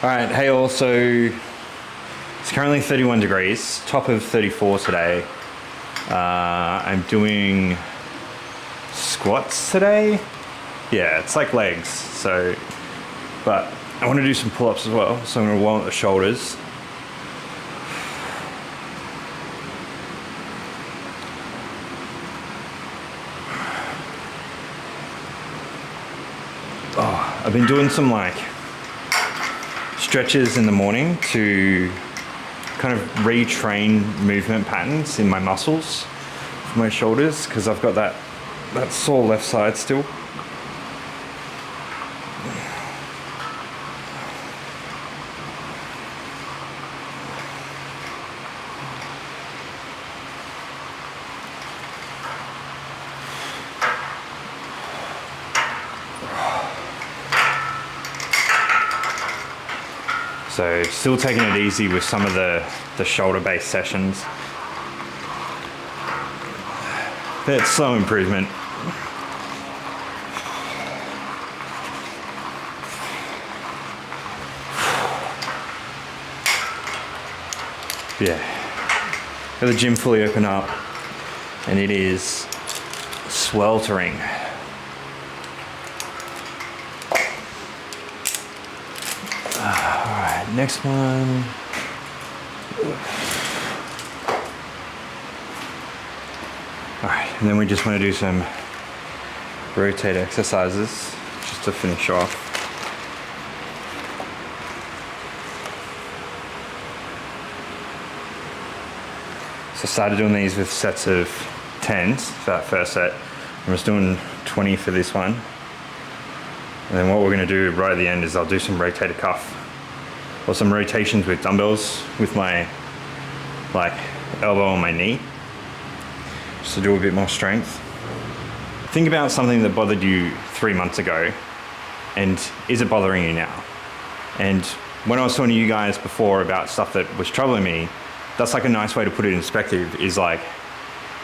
All right, hey all, so it's currently 31 degrees, top of 34 today. I'm doing squats today. Yeah, it's like legs, so, but I want to do some pull-ups as well, so I'm going to warm up the shoulders. Oh, I've been doing some like stretches in the morning to kind of retrain movement patterns in my muscles for my shoulders, because I've got that sore left side still. So still taking it easy with some of the shoulder-based sessions. But it's slow improvement. Yeah. Got the gym fully open up and it is sweltering. Next one. All right, and then we just want to do some rotate exercises just to finish off. So I started doing these with sets of 10s for that first set. I'm just doing 20 for this one. And then what we're going to do right at the end is I'll do some rotator cuff or some rotations with dumbbells with my elbow on my knee, just to do a bit more strength. Think about something that bothered you 3 months ago, and is it bothering you now? And when I was talking to you guys before about stuff that was troubling me, that's like a nice way to put it in perspective, is like,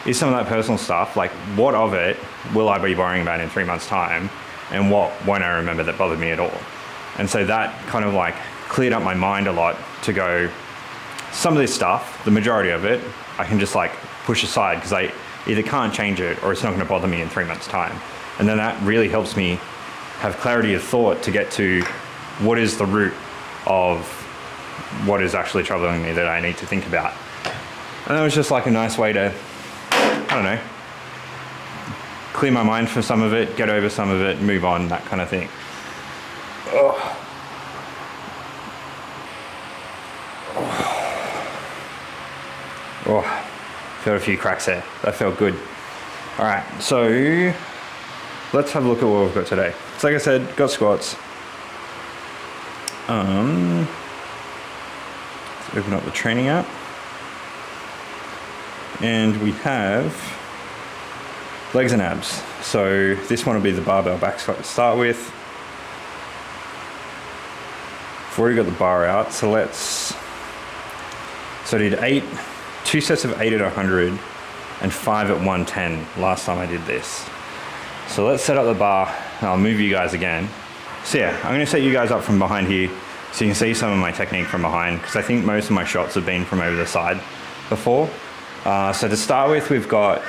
is some of that personal stuff, like what of it will I be worrying about in 3 months' time, and what won't I remember that bothered me at all? And so that kind of like cleared up my mind a lot to go, some of this stuff, the majority of it, I can just like push aside because I either can't change it or it's not going to bother me in 3 months' time. And then that really helps me have clarity of thought to get to what is the root of what is actually troubling me that I need to think about. And that was just like a nice way to, I don't know, clear my mind for some of it, get over some of it, move on, that kind of thing. Oh. Oh, felt a few cracks there. That felt good. All right, so let's have a look at what we've got today. So like I said, got squats. Let's open up the training app. And we have legs and abs. So this one will be the barbell back squat to start with. I've already got the bar out, so I did 2 sets of 8 at 100 and 5 at 110 last time I did this. So let's set up the bar and I'll move you guys again. So yeah, I'm gonna set you guys up from behind here so you can see some of my technique from behind, because I think most of my shots have been from over the side before. So to start with, we've got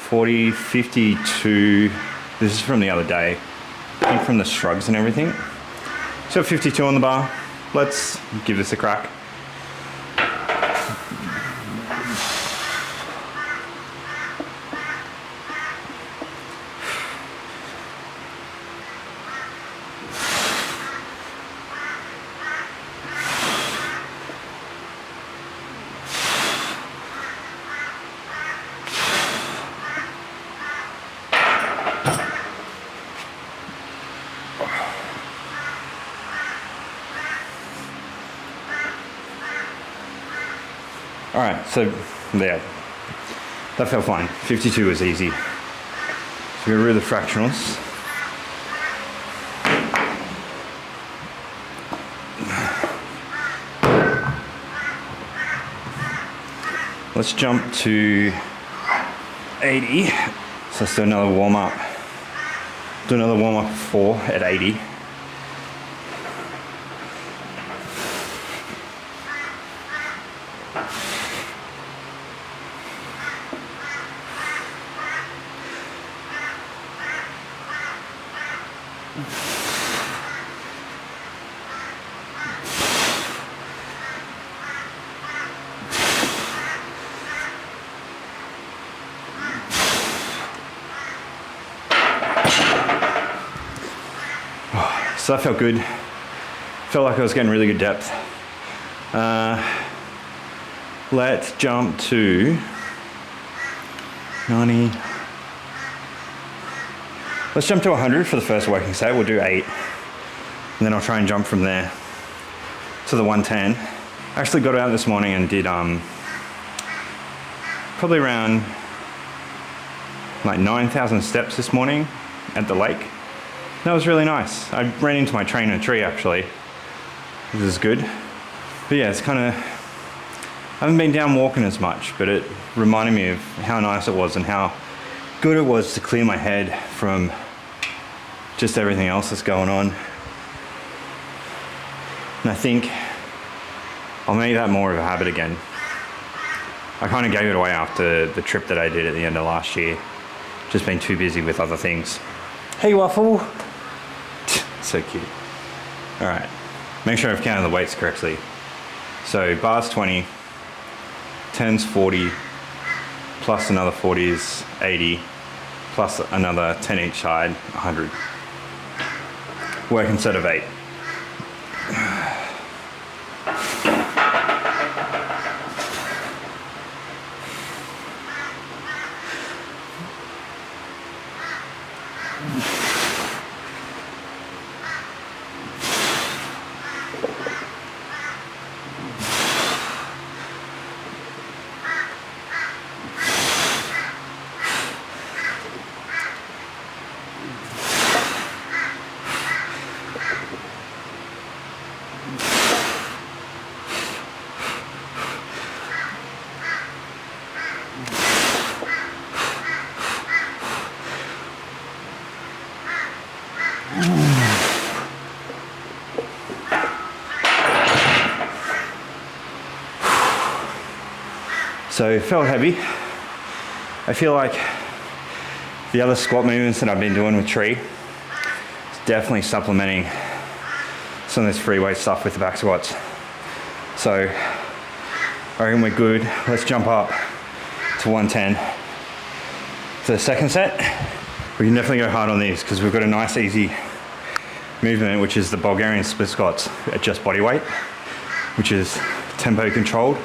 40, 52, this is from the other day, I think from the shrugs and everything. So 52 on the bar, let's give this a crack. All right, so yeah, that felt fine. 52 was easy. So get rid of the fractionals. Let's jump to 80. So let's do another warm up. Do another warm up of 4 at 80. So that felt good. Felt like I was getting really good depth. Let's jump to 90. Let's jump to 100 for the first working set. We'll do 8. And then I'll try and jump from there to the 110. I actually got out this morning and did probably around like 9,000 steps this morning at the lake. That was really nice. I ran into my trainer tree actually. This is good. But yeah, it's kind of, I haven't been down walking as much, but it reminded me of how nice it was and how good it was to clear my head from just everything else that's going on. And I think I'll make that more of a habit again. I kind of gave it away after the trip that I did at the end of last year. Just been too busy with other things. Hey Waffle! So cute. All right, make sure I've counted the weights correctly. So bars 20, 10's 40, plus another 40 is 80, plus another 10 each side, 100. Working set of 8. So it felt heavy. I feel like the other squat movements that I've been doing with tree is definitely supplementing some of this free weight stuff with the back squats. So I reckon we're good. Let's jump up to 110 for the second set. We can definitely go hard on these because we've got a nice easy movement, which is the Bulgarian split squats at just body weight, which is tempo controlled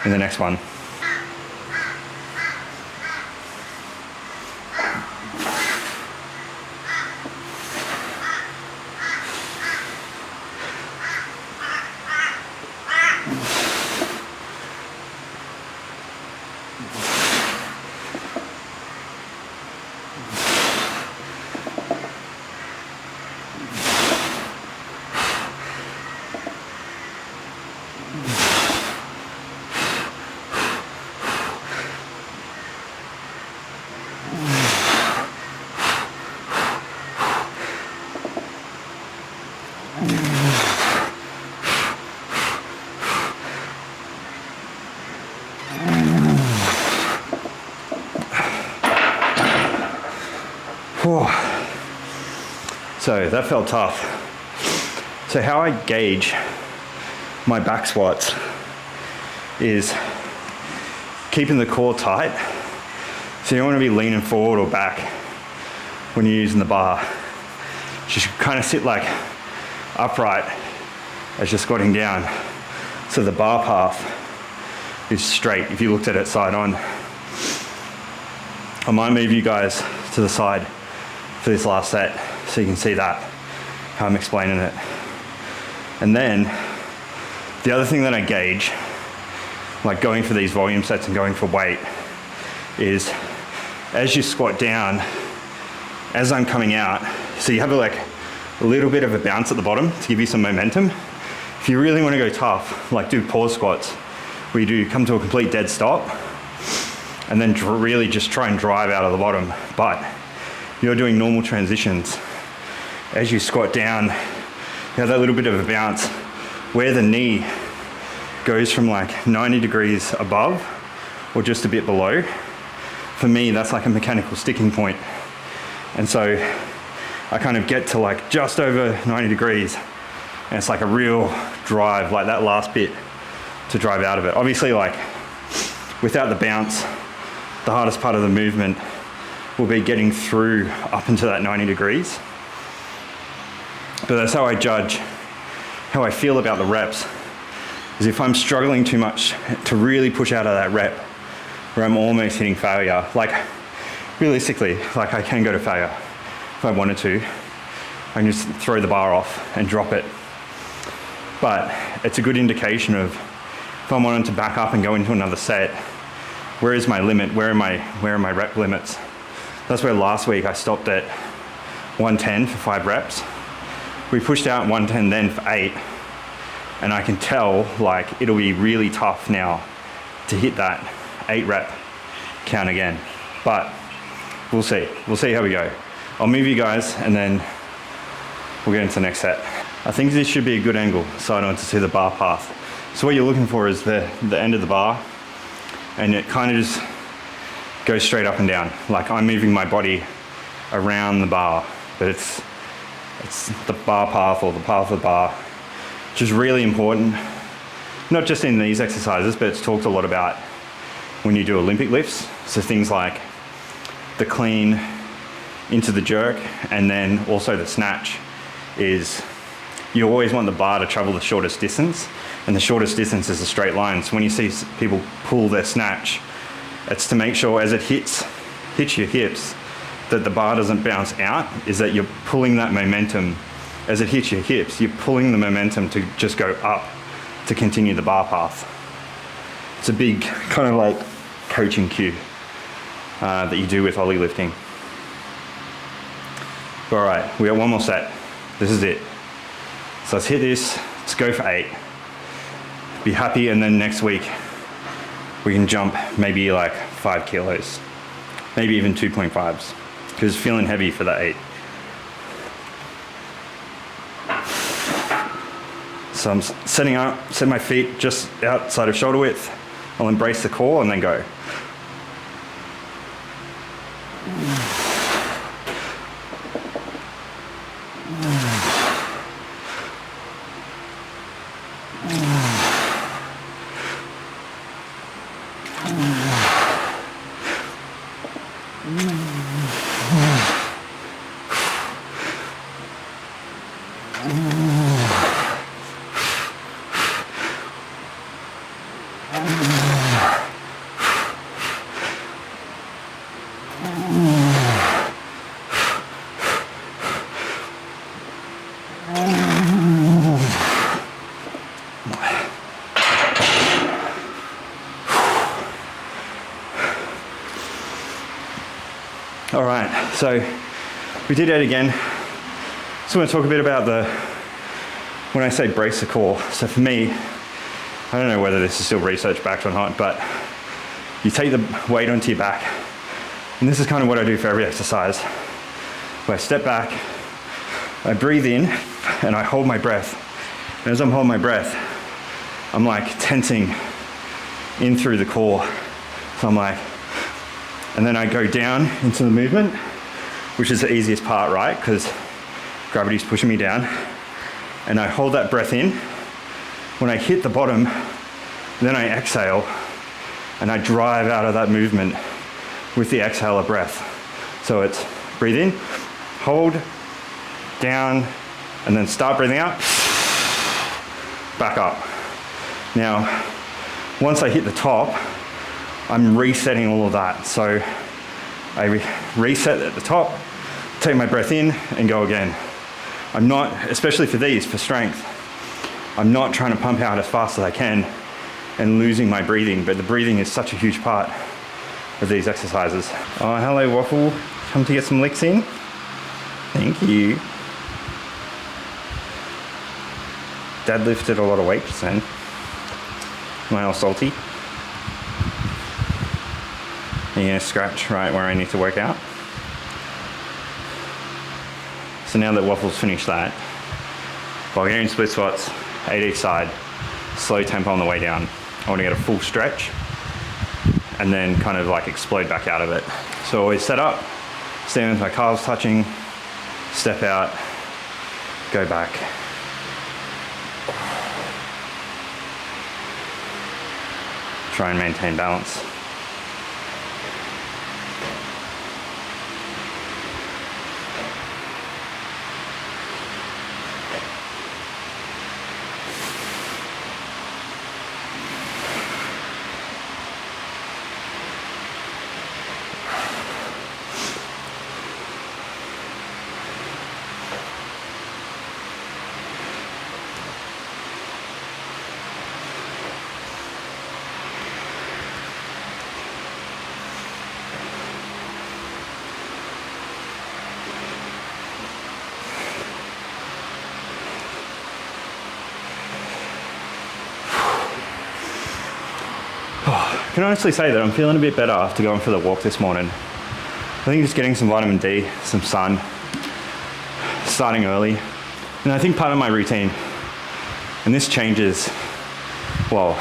in the next one. So that felt tough. So how I gauge my back squats is keeping the core tight. So you don't want to be leaning forward or back when you're using the bar. You should kind of sit like upright as you're squatting down. So the bar path is straight if you looked at it side on. I might move you guys to the side for this last set so you can see that, how I'm explaining it. And then the other thing that I gauge, like going for these volume sets and going for weight, is as you squat down, as I'm coming out, so you have like a little bit of a bounce at the bottom to give you some momentum. If you really want to go tough, like do pause squats, where you do come to a complete dead stop and then really just try and drive out of the bottom. But you're doing normal transitions. As you squat down, you have that little bit of a bounce where the knee goes from like 90 degrees above or just a bit below. For me, that's like a mechanical sticking point. And so I kind of get to like just over 90 degrees and it's like a real drive, like that last bit to drive out of it. Obviously, like without the bounce, the hardest part of the movement will be getting through up into that 90 degrees. But that's how I judge how I feel about the reps, is if I'm struggling too much to really push out of that rep where I'm almost hitting failure, like realistically, like I can go to failure if I wanted to. I can just throw the bar off and drop it. But it's a good indication of if I'm wanting to back up and go into another set, where is my limit? Where are my rep limits? That's where last week I stopped at 110 for 5 reps. We pushed out 110 then for 8, and I can tell like it'll be really tough now to hit that 8 rep count again. But we'll see how we go. I'll move you guys and then we'll get into the next set. I think this should be a good angle so I don't want to see the bar path. So what you're looking for is the end of the bar, and it kind of just goes straight up and down. Like I'm moving my body around the bar, but it's the bar path or the path of the bar, which is really important. Not just in these exercises, but it's talked a lot about when you do Olympic lifts. So things like the clean into the jerk, and then also the snatch, is you always want the bar to travel the shortest distance, and the shortest distance is a straight line. So when you see people pull their snatch, it's to make sure as it hits your hips that the bar doesn't bounce out, is that you're pulling that momentum. As it hits your hips, you're pulling the momentum to just go up to continue the bar path. It's a big kind of like coaching cue that you do with Ollie lifting. All right, we got one more set. This is it. So let's hit this, let's go for 8. Be happy, and then next week we can jump maybe like 5 kilos, maybe even 2.5s, because feeling heavy for that 8. So I'm setting up, set my feet just outside of shoulder width. I'll embrace the core and then go. All right, so we did it again. So I want to talk a bit about when I say brace the core. So for me, I don't know whether this is still research backed or not, but you take the weight onto your back, and this is kind of what I do for every exercise. Where I step back, I breathe in, and I hold my breath. And as I'm holding my breath, I'm like tensing in through the core. So I'm like, and then I go down into the movement, which is the easiest part, right? Because gravity's pushing me down. And I hold that breath in. When I hit the bottom, then I exhale, and I drive out of that movement with the exhale of breath. So it's breathe in, hold, down, and then start breathing out, back up. Now, once I hit the top, I'm resetting all of that. So I reset at the top, take my breath in, and go again. I'm not, especially for these, for strength, I'm not trying to pump out as fast as I can and losing my breathing, but the breathing is such a huge part of these exercises. Oh, hello Waffle, come to get some licks in? Thank you. Dad lifted a lot of weight just then. Am I all salty? Are you gonna scratch right where I need to work out? So now that Waffle's finished that, while we're in split squats, 8 each side, slow tempo on the way down. I want to get a full stretch and then kind of like explode back out of it. So always set up, stand with my calves touching, step out, go back. Try and maintain balance. can honestly say that I'm feeling a bit better after going for the walk this morning. I think just getting some vitamin D, some sun, starting early. And I think part of my routine, and this changes, well,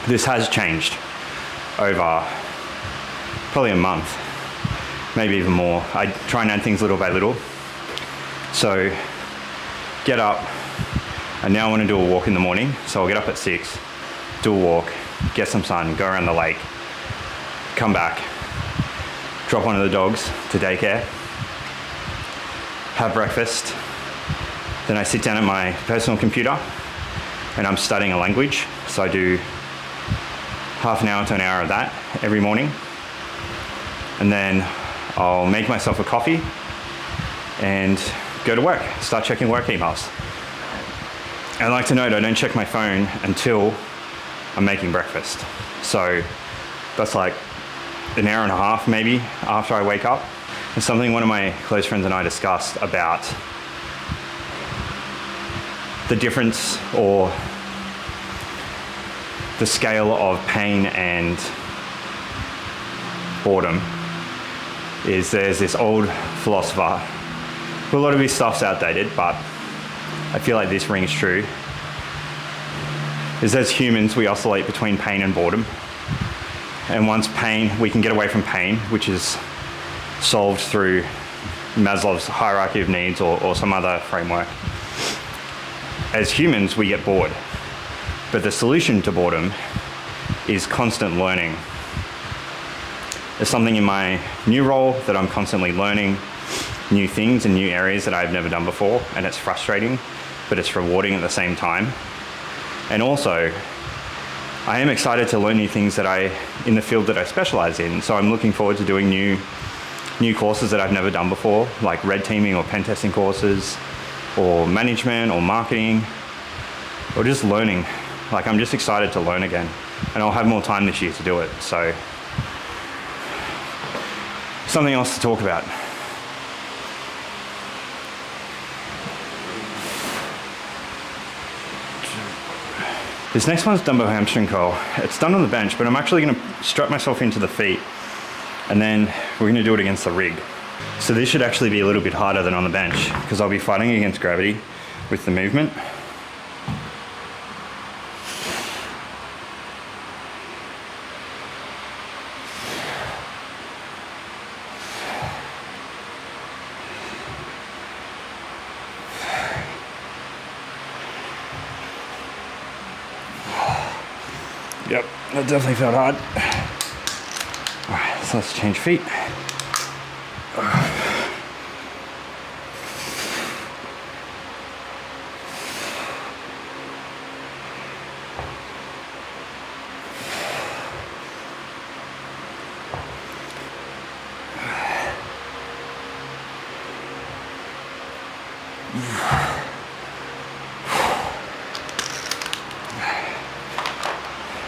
this has changed over probably a month, maybe even more. I try and add things little by little. So get up, I now want to do a walk in the morning. So I'll get up at 6, do a walk, get some sun, go around the lake, come back, drop one of the dogs to daycare, have breakfast, then I sit down at my personal computer and I'm studying a language. So I do half an hour to an hour of that every morning. And then I'll make myself a coffee and go to work, start checking work emails. I like to note I don't check my phone until I'm making breakfast. So that's like an hour and a half maybe after I wake up. It's something one of my close friends and I discussed about the difference or the scale of pain and boredom. Is there's this old philosopher, a lot of his stuff's outdated, but I feel like this rings true, is as humans we oscillate between pain and boredom. And once pain, we can get away from pain, which is solved through Maslow's hierarchy of needs or some other framework. As humans, we get bored. But the solution to boredom is constant learning. There's something in my new role that I'm constantly learning new things in new areas that I've never done before, and it's frustrating, but it's rewarding at the same time. And also, I am excited to learn new things in the field that I specialize in. So I'm looking forward to doing new courses that I've never done before, like red teaming or pen testing courses, or management or marketing, or just learning. Like, I'm just excited to learn again, and I'll have more time this year to do it. So something else to talk about. This next one's dumbbell hamstring curl. It's done on the bench, but I'm actually going to strap myself into the feet, and then we're going to do it against the rig. So this should actually be a little bit harder than on the bench, because I'll be fighting against gravity with the movement. Yep, that definitely felt hard. All right, so let's change feet.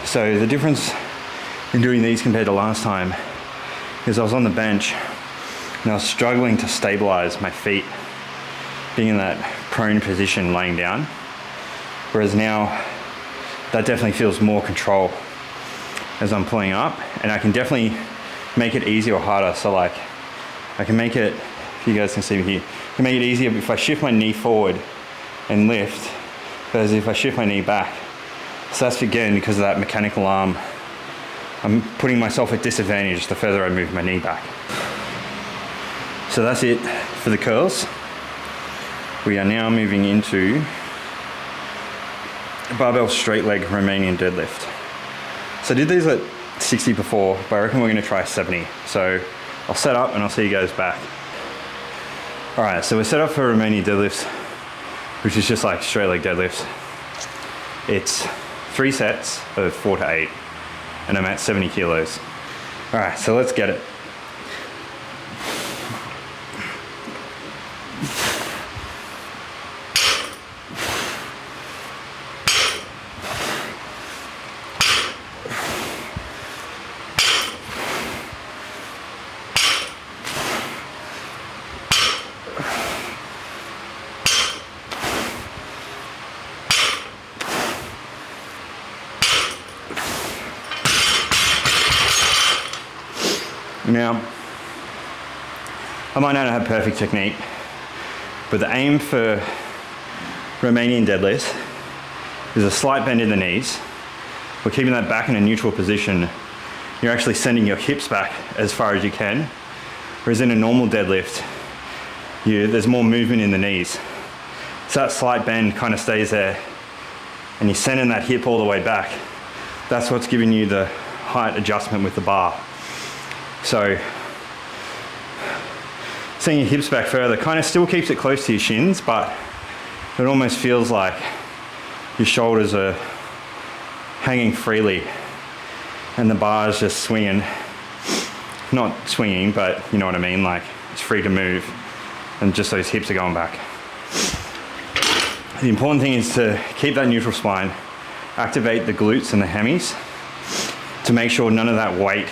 So the difference in doing these compared to last time is I was on the bench and I was struggling to stabilize my feet, being in that prone position laying down. Whereas now that definitely feels more control as I'm pulling up, and I can definitely make it easier or harder. So like I can make it, if you guys can see me here, I can make it easier if I shift my knee forward and lift, versus if I shift my knee back. So that's again because of that mechanical arm. I'm putting myself at disadvantage the further I move my knee back. So that's it for the curls. We are now moving into barbell straight leg Romanian deadlift. So I did these at 60 before, but I reckon we're gonna try 70. So I'll set up and I'll see you guys back. All right, so we're set up for Romanian deadlifts, which is just like straight leg deadlifts. It's 3 sets of 4 to 8, and I'm at 70 kilos. All right, so let's get it. Now, I might not have perfect technique, but the aim for Romanian deadlifts is a slight bend in the knees. We're keeping that back in a neutral position. You're actually sending your hips back as far as you can. Whereas in a normal deadlift, there's more movement in the knees. So that slight bend kind of stays there, and you're sending that hip all the way back. That's what's giving you the height adjustment with the bar. So sending your hips back further kind of still keeps it close to your shins, but it almost feels like your shoulders are hanging freely and the bar is just swinging. Not swinging, but you know what I mean, like it's free to move and just those hips are going back. The important thing is to keep that neutral spine, activate the glutes and the hammies to make sure none of that weight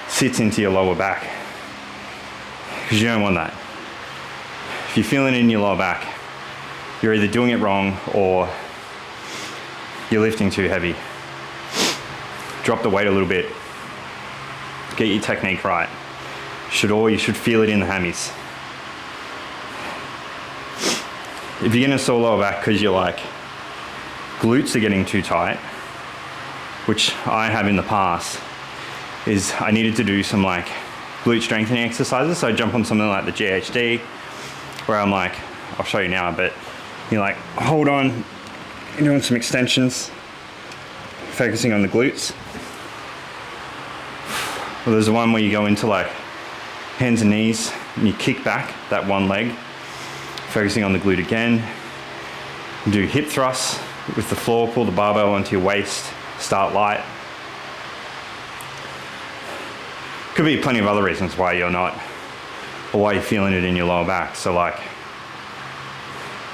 sits into your lower back, because you don't want that. If you're feeling it in your lower back, you're either doing it wrong or you're lifting too heavy. Drop the weight a little bit. Get your technique right. You should feel it in the hammies. If you're gonna sore lower back because you're like, glutes are getting too tight, which I have in the past, is I needed to do some like glute strengthening exercises. So I jump on something like the GHD, where I'm like, I'll show you now, but you like hold on, you're doing some extensions, focusing on the glutes. Well, there's the one where you go into like hands and knees and you kick back that one leg, focusing on the glute again. You do hip thrusts with the floor, pull the barbell onto your waist, start light. Could be plenty of other reasons why you're not, or why you're feeling it in your lower back. So like,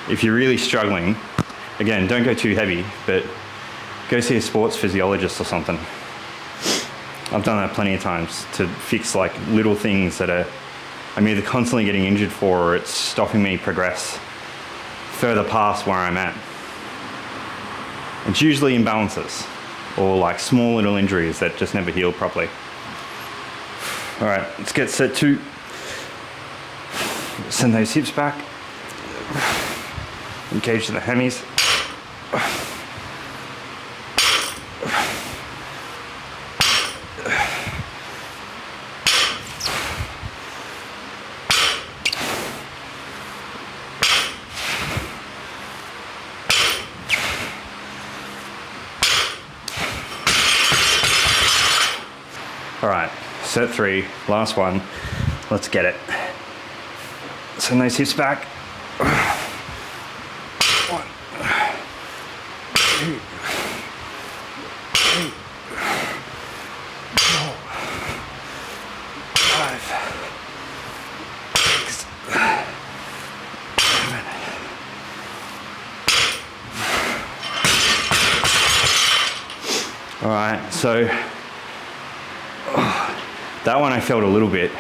if you're really struggling, again, don't go too heavy, but go see a sports physiologist or something. I've done that plenty of times to fix like little things that I'm either constantly getting injured for or it's stopping me progress further past where I'm at. It's usually imbalances or like small little injuries that just never heal properly. All right, let's get set 2. Send those hips back. Engage the hammies. All right, set 3, last one. Let's get it. Send those hips back. 1, 2, 3, 4, 5, 6, 7. All right, so that one I felt a little bit.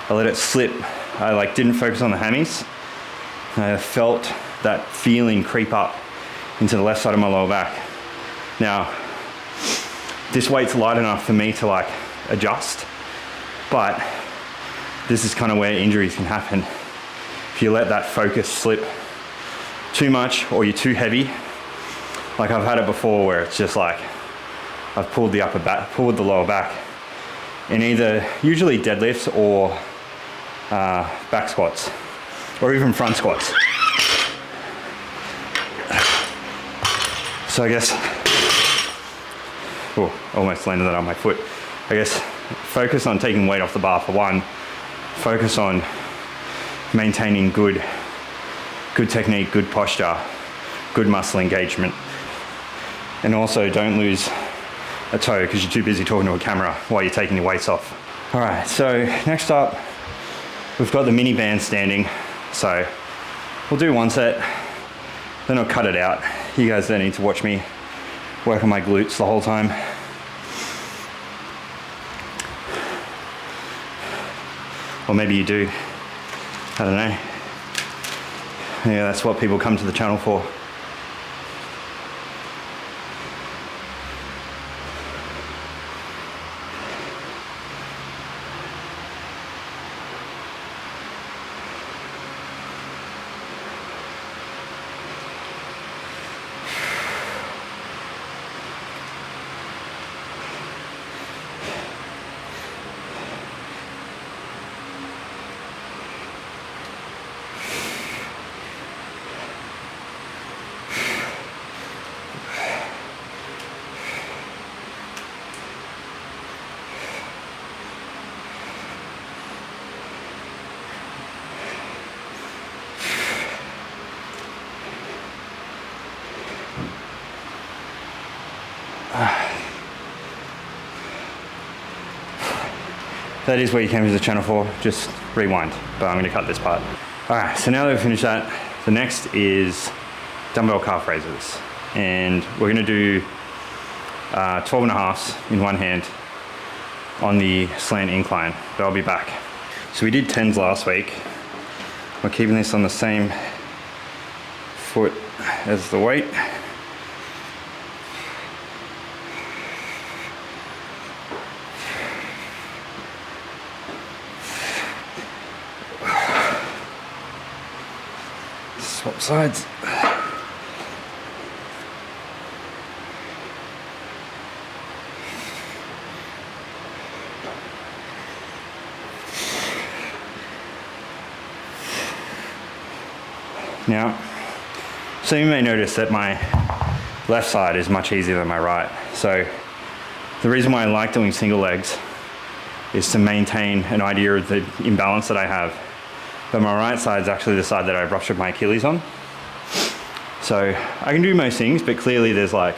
I let it slip. I like didn't focus on the hammies. I felt that feeling creep up into the left side of my lower back. Now, this weight's light enough for me to like adjust, but this is kind of where injuries can happen. If you let that focus slip too much or you're too heavy, like I've had it before where it's just like, I've pulled the upper back, pulled the lower back in either usually deadlifts or back squats or even front squats. So I guess, oh, almost landed that on my foot. I guess focus on taking weight off the bar for one, focus on maintaining good technique, good posture, good muscle engagement. And also don't lose a toe because you're too busy talking to a camera while you're taking your weights off. All right, so next up, we've got the mini band standing. So we'll do one set, then I'll cut it out. You guys don't need to watch me work on my glutes the whole time. Or maybe you do, I don't know. Yeah, that's what people come to the channel for. that is what you came to the channel for, just rewind, but I'm gonna cut this part. All right, so now that we've finished that, the next is dumbbell calf raises. And we're gonna do 12.5s in one hand on the slant incline, but I'll be back. So we did 10s last week. We're keeping this on the same foot as the weight. Swap sides. Now, so you may notice that my left side is much easier than my right. So the reason why I like doing single legs is to maintain an idea of the imbalance that I have. But my right side is actually the side that I ruptured my Achilles on. So I can do most things, but clearly there's like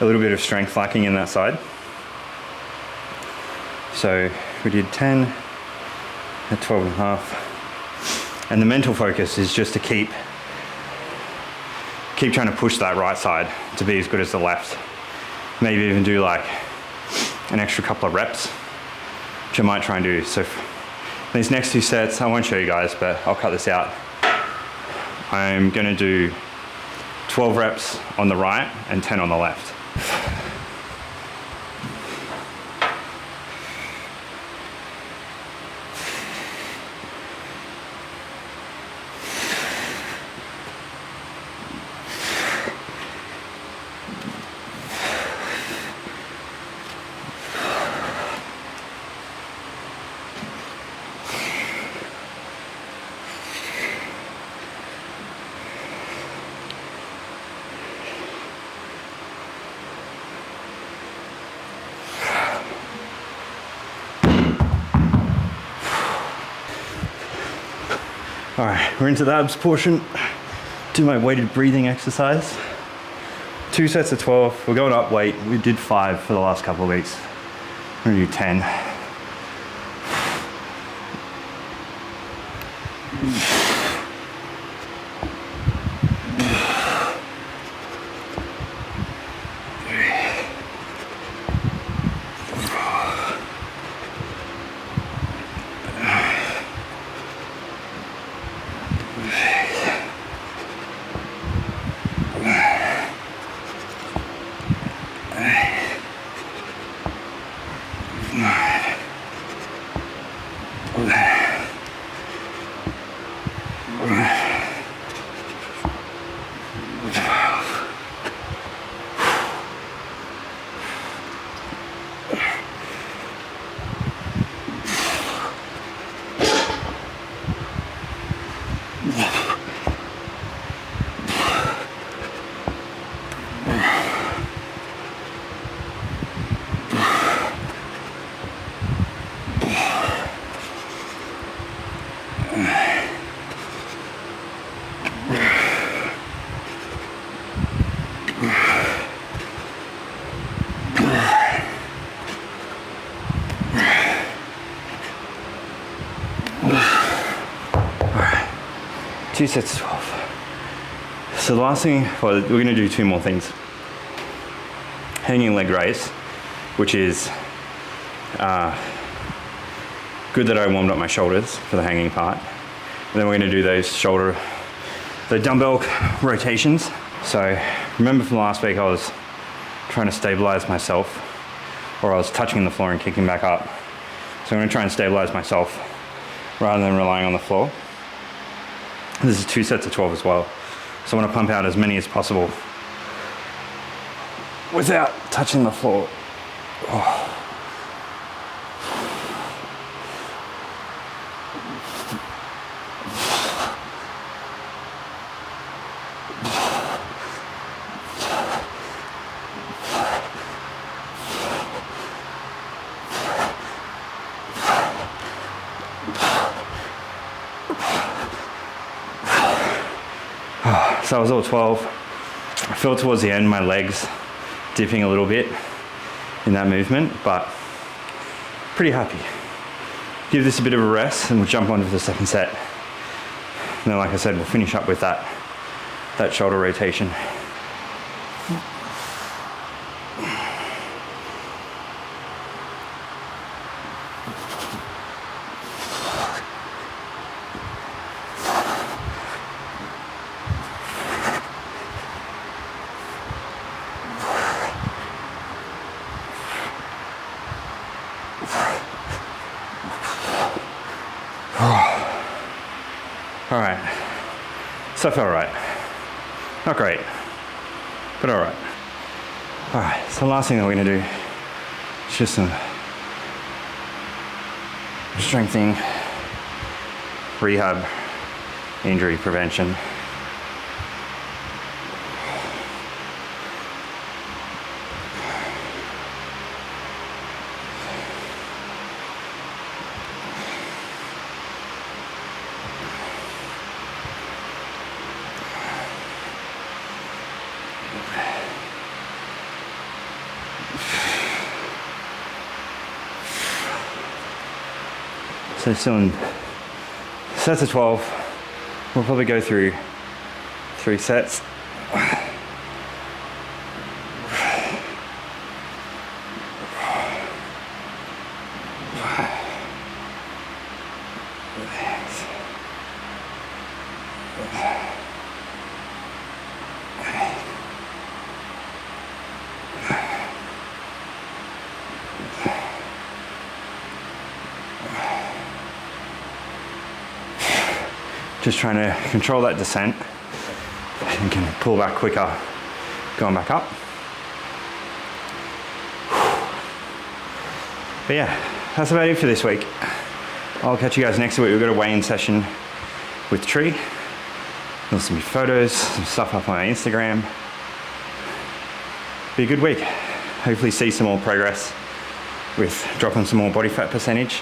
a little bit of strength lacking in that side. So we did 10 at 12.5. And the mental focus is just to keep trying to push that right side to be as good as the left. Maybe even do like an extra couple of reps, which I might try and do. So these next two sets, I won't show you guys, but I'll cut this out. I'm gonna do 12 reps on the right and 10 on the left. All right, we're into the abs portion. Do my weighted breathing exercise. 2 sets of 12. We're going up weight. We did 5 for the last couple of weeks. We're gonna do 10. Two sets of 12. So the last thing, well, we're gonna do 2 more things. Hanging leg raise, which is good that I warmed up my shoulders for the hanging part. And then we're gonna do the dumbbell rotations. So remember from last week, I was trying to stabilize myself, or I was touching the floor and kicking back up. So I'm gonna try and stabilize myself rather than relying on the floor. This is 2 sets of 12 as well. So I want to pump out as many as possible without touching the floor. Oh. So I was all 12. I felt towards the end my legs dipping a little bit in that movement, but pretty happy. give this a bit of a rest and we'll jump on to the second set. And then, like I said, we'll finish up with that shoulder rotation. All right, so I felt right. Not great, but all right. All right, so the last thing that we're gonna do is just some strengthening, rehab, injury prevention. So still in sets of 12, we'll probably go through 3 sets. Just trying to control that descent and can pull back quicker going back up. But yeah, that's about it for this week. I'll catch you guys next week. We've got a weigh-in session with Tree. There'll some photos, some stuff up on my Instagram. Be a good week. Hopefully see some more progress with dropping some more body fat percentage.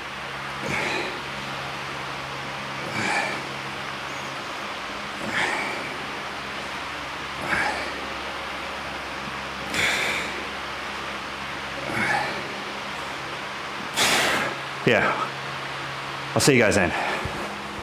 Yeah, I'll see you guys then.